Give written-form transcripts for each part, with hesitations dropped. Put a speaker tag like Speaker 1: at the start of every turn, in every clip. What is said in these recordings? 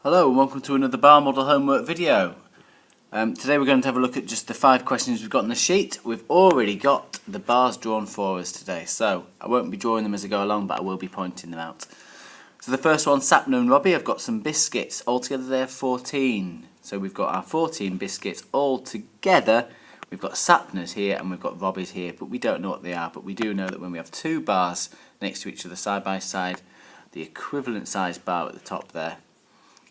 Speaker 1: Hello and welcome to another bar model homework video. Today we're going to have a look at just the 5 questions we've got on the sheet. We've already got the bars drawn for us today, so I won't be drawing them as I go along, but I will be pointing them out. So the first one, Sapna and Robbie, have got some biscuits. Altogether they have 14. So we've got our 14 biscuits all together. We've got Sapna's here and we've got Robbie's here, but we don't know what they are. But we do know that when we have 2 bars next to each other side by side, the equivalent size bar at the top there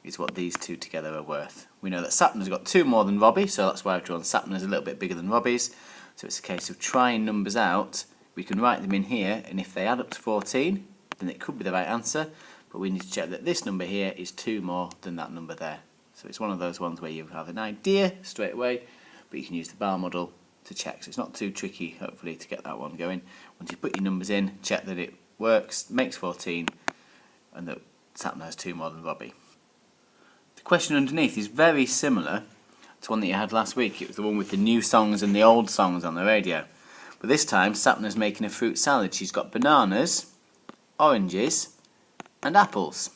Speaker 1: is what these 2 together are worth. We know that Sapna's got 2 more than Robbie, so that's why I've drawn Sapna's a little bit bigger than Robbie's. So it's a case of trying numbers out. We can write them in here, and if they add up to 14, then it could be the right answer, but we need to check that this number here is 2 more than that number there. So it's one of those ones where you have an idea straight away, but you can use the bar model to check. So it's not too tricky, hopefully, to get that one going. Once you put your numbers in, check that it works, makes 14, and that Sapna has 2 more than Robbie. The question underneath is very similar to one that you had last week. It was the one with the new songs and the old songs on the radio. But this time, Sapna's making a fruit salad. She's got bananas, oranges, and apples.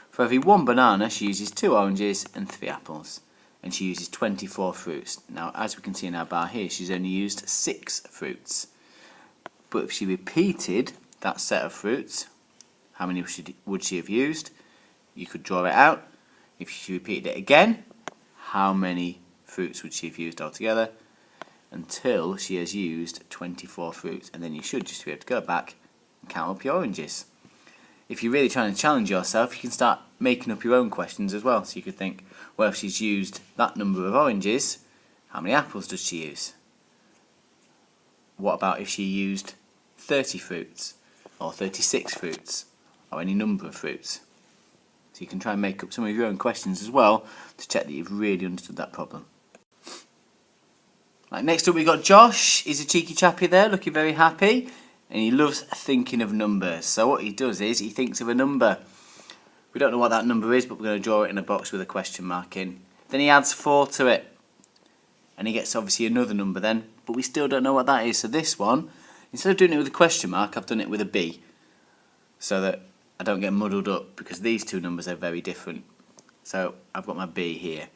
Speaker 1: For every 1 banana, she uses 2 oranges and 3 apples. And she uses 24 fruits. Now, as we can see in our bar here, she's only used 6 fruits. But if she repeated that set of fruits, how many would she have used? You could draw it out. If she repeated it again, how many fruits would she have used altogether? Until she has used 24 fruits. And then you should just be able to go back and count up your oranges. If you're really trying to challenge yourself, you can start making up your own questions as well. So you could think, well, if she's used that number of oranges, how many apples does she use? What about if she used 30 fruits, or 36 fruits, or any number of fruits? So you can try and make up some of your own questions as well to check that you've really understood that problem. Right, next up we've got Josh. He's a cheeky chappy there, looking very happy, and he loves thinking of numbers. So what he does is he thinks of a number. We don't know what that number is, but we're going to draw it in a box with a question mark in. Then he adds 4 to it, and he gets obviously another number then, but we still don't know what that is. So this one, instead of doing it with a question mark, I've done it with a B, so that I don't get muddled up, because these 2 numbers are very different. So I've got my B here.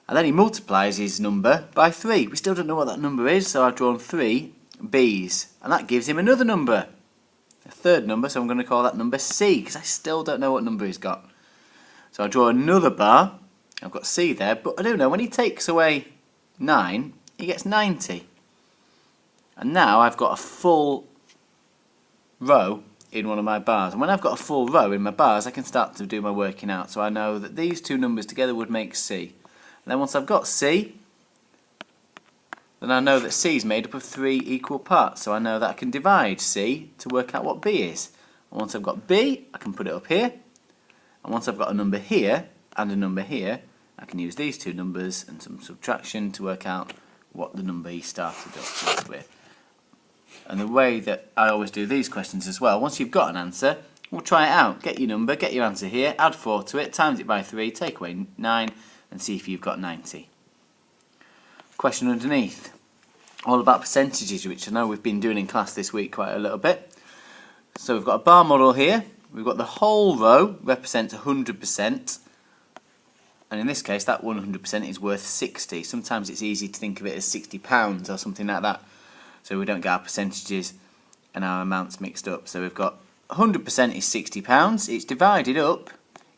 Speaker 1: And then he multiplies his number by 3. We still don't know what that number is, so I've drawn 3 B's. And that gives him another number, a third number, so I'm going to call that number C, because I still don't know what number he's got. So I draw another bar. I've got C there, but I don't know. When he takes away 9, he gets 90. And now I've got a full row in one of my bars. And when I've got a full row in my bars, I can start to do my working out. So I know that these 2 numbers together would make C. And then once I've got C, then I know that C is made up of 3 equal parts. So I know that I can divide C to work out what B is. And once I've got B, I can put it up here. And once I've got a number here and a number here, I can use these 2 numbers and some subtraction to work out what the number he started off with. And the way that I always do these questions as well, once you've got an answer, we'll try it out. Get your number, get your answer here, add 4 to it, times it by 3, take away 9, and see if you've got 90. Question underneath, all about percentages, which I know we've been doing in class this week quite a little bit. So we've got a bar model here. We've got the whole row represents 100%. And in this case, that 100% is worth 60. Sometimes it's easy to think of it as £60 or something like that, so we don't get our percentages and our amounts mixed up. So we've got 100% is £60. It's divided up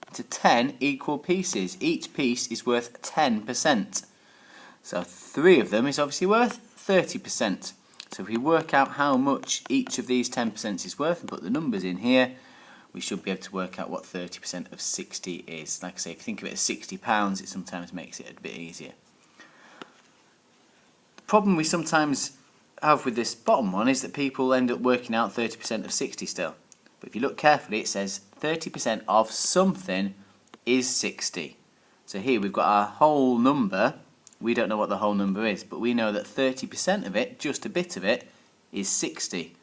Speaker 1: into 10 equal pieces. Each piece is worth 10%. So 3 of them is obviously worth 30%. So if we work out how much each of these 10% is worth and put the numbers in here, we should be able to work out what 30% of 60 is. Like I say, if you think of it as £60, it sometimes makes it a bit easier. The problem we sometimes have with this bottom one is that people end up working out 30% of 60 still. But if you look carefully, it says 30% of something is 60. So here we've got our whole number. We don't know what the whole number is, but we know that 30% of it, just a bit of it, is 60.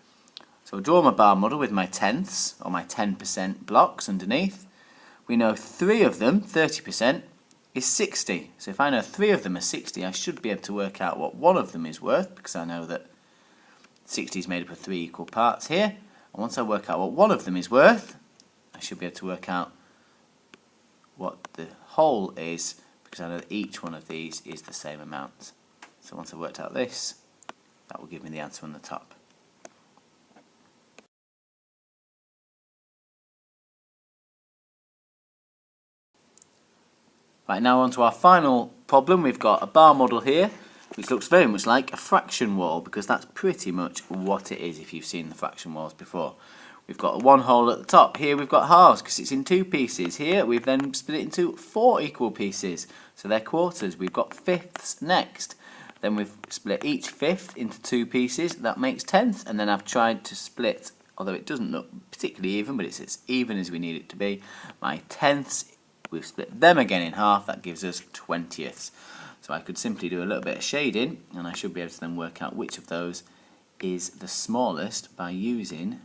Speaker 1: So I'll draw my bar model with my tenths, or my 10% blocks underneath. We know 3 of them, 30%, is 60. So if I know 3 of them are 60, I should be able to work out what 1 of them is worth, because I know that 60 is made up of 3 equal parts here. And once I work out what 1 of them is worth, I should be able to work out what the whole is, because I know that each one of these is the same amount. So once I've worked out this, that will give me the answer on the top. Right, now on to our final problem. We've got a bar model here, which looks very much like a fraction wall, because that's pretty much what it is if you've seen the fraction walls before. We've got one hole at the top. Here we've got halves because it's in 2 pieces. Here we've then split it into 4 equal pieces, so they're quarters. We've got fifths next. Then we've split each fifth into 2 pieces. That makes tenths, and then I've tried to split, although it doesn't look particularly even, but it's as even as we need it to be, my tenths. We've split them again in half, that gives us 20ths. So I could simply do a little bit of shading, and I should be able to then work out which of those is the smallest by using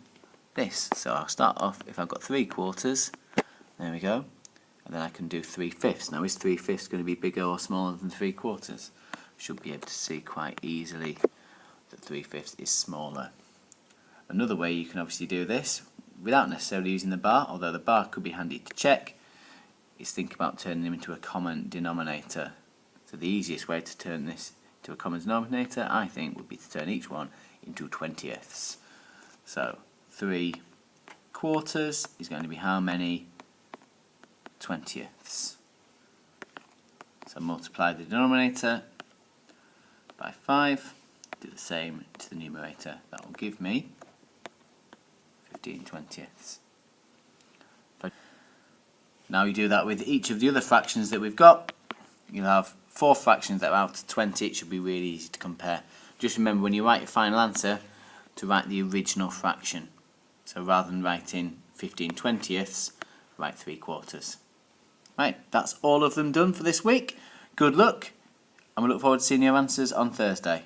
Speaker 1: this. So I'll start off, if I've got 3/4, there we go, and then I can do 3/5. Now is 3/5 going to be bigger or smaller than 3/4? Should be able to see quite easily that 3/5 is smaller. Another way you can obviously do this, without necessarily using the bar, although the bar could be handy to check, is think about turning them into a common denominator. So the easiest way to turn this into a common denominator, I think, would be to turn each one into 20ths. So 3/4 is going to be how many 20ths? So multiply the denominator by 5, do the same to the numerator. That will give me 15/20ths. Now you do that with each of the other fractions that we've got. You'll have 4 fractions that are out to 20. It should be really easy to compare. Just remember when you write your final answer to write the original fraction. So rather than writing 15/20ths, write 3/4. Right, that's all of them done for this week. Good luck, and we look forward to seeing your answers on Thursday.